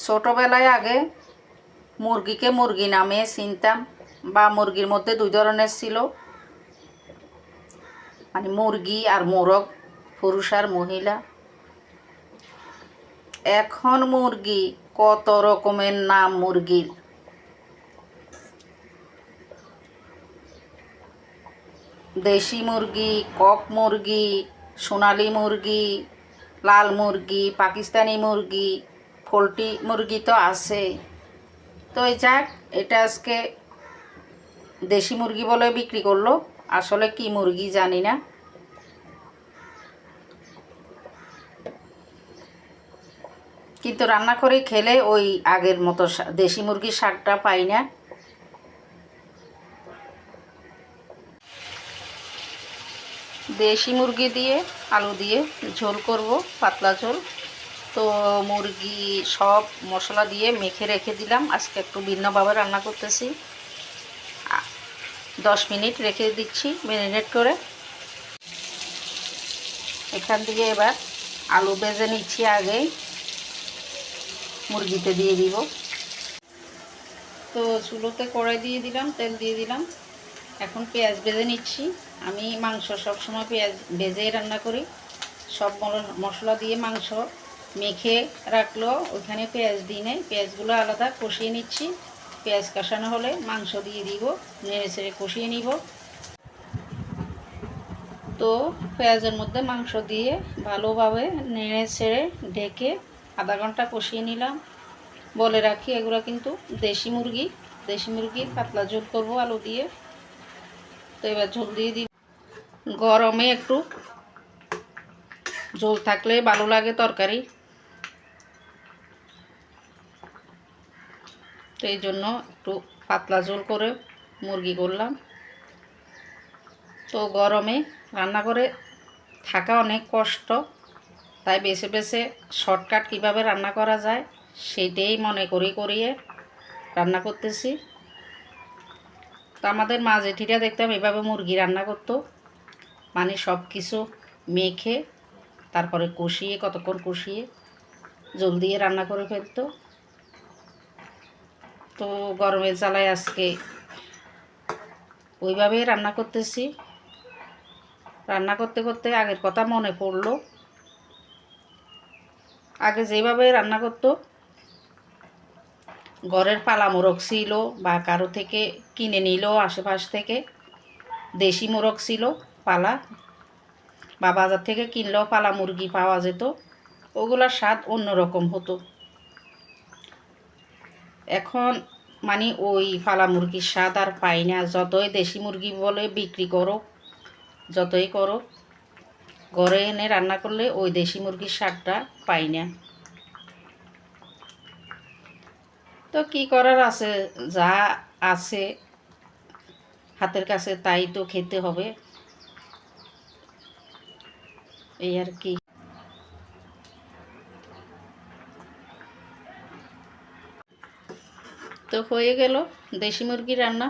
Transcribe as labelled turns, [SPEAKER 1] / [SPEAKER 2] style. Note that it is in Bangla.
[SPEAKER 1] ছোটোবেলায় আগে মুরগিকে মুরগি নামে চিনতাম, বা মুরগির মধ্যে দুই ধরনের ছিল, মানে মুরগি আর মোরগ, পুরুষ আর মহিলা। এখন মুরগি কত রকমের নাম মুরগির। দেশি মুরগি, কক মুরগি, সোনালি মুরগি, লাল মুরগি, পাকিস্তানি মুরগি, পোলট্রি মুরগি তো আছে। তো এই যাক, এটা আজকে দেশি মুরগি বলে বিক্রি করলো, আসলে কি মুরগি জানি না। কিন্তু রান্না করে খেলে ওই আগের মতো দেশি মুরগির স্বাদটা পাই না। দেশি মুরগি দিয়ে আলু দিয়ে ঝোল করব, পাতলা ঝোল। তো মুরগি সব মশলা দিয়ে মেখে রেখে দিলাম। আজকে একটু ভিন্নভাবে রান্না করতেছি। 10 মিনিট রেখে দিচ্ছি ম্যারিনেট করে। এখান থেকে এবার আলু ভেজে নিচ্ছি, আগেই মুরগিতে দিয়ে দিব। তো চুলোতে কড়াই দিয়ে দিলাম, তেল দিয়ে দিলাম। এখন পেঁয়াজ ভেজে নিচ্ছি। আমি মাংস সবসময় পেঁয়াজ ভেজেই রান্না করি। সব মশলা দিয়ে মাংস মেখে রাখলো, ওইখানে পেঁয়াজ দিই নাই। পেঁয়াজগুলো আলাদা কষিয়ে নিচ্ছি। পেঁয়াজ কষানো হলে মাংস দিয়ে দিব, নেড়ে ছেড়ে কষিয়ে নিব। তো পেঁয়াজের মধ্যে মাংস দিয়ে ভালোভাবে নেড়ে ছেড়ে ঢেকে আধা ঘন্টা কষিয়ে নিলাম। বলে রাখি, এগুলো কিন্তু দেশি মুরগি। দেশি মুরগির পাতলা ঝোল করবো আলু দিয়ে। তো এবার ঝোল দিয়ে দিব। গরমে একটু ঝোল থাকলে ভালো লাগে তরকারি, তো এই জন্য একটু পাতলা ঝোল করে মুরগি করলাম। তো গরমে রান্না করে থাকা অনেক কষ্ট, তাই বেছে বেছে শর্টকাট কিভাবে রান্না করা যায় সেটাই মনে করিয়ে রান্না করতেছি। তো আমাদের মা জেঠিরা দেখতাম এভাবে মুরগি রান্না করতো, মানে সব কিছু মেখে তারপরে কষিয়ে, কতক্ষণ কষিয়ে জল দিয়ে রান্না করে ফেলতো। তো গরমের জ্বালায় আজকে ওইভাবেই রান্না করতেছি। রান্না করতে করতে আগের কথা মনে পড়লো। আগে যেভাবে রান্না করতো, ঘরের পালা মোরগ ছিল বা কারো থেকে কিনে নিল আশেপাশ থেকে, দেশি মোরগ ছিল পালা, বা বাজার থেকে কিনলেও পালা মুরগি পাওয়া যেত। ওগুলোর স্বাদ অন্যরকম হতো। এখন মানে ওই পালা মুরগির স্বাদ আর পাই না। যতই দেশি মুরগি বলে বিক্রি করো, যতই করো, ঘরে এনে রান্না করলে ওই দেশি মুরগির স্বাদটা পাই না। তো কি করার আছে, যা আছে হাতের কাছে তাই তো খেতে হবে, এই আর কি। তো হয়ে গেল দেশি মুরগি রান্না।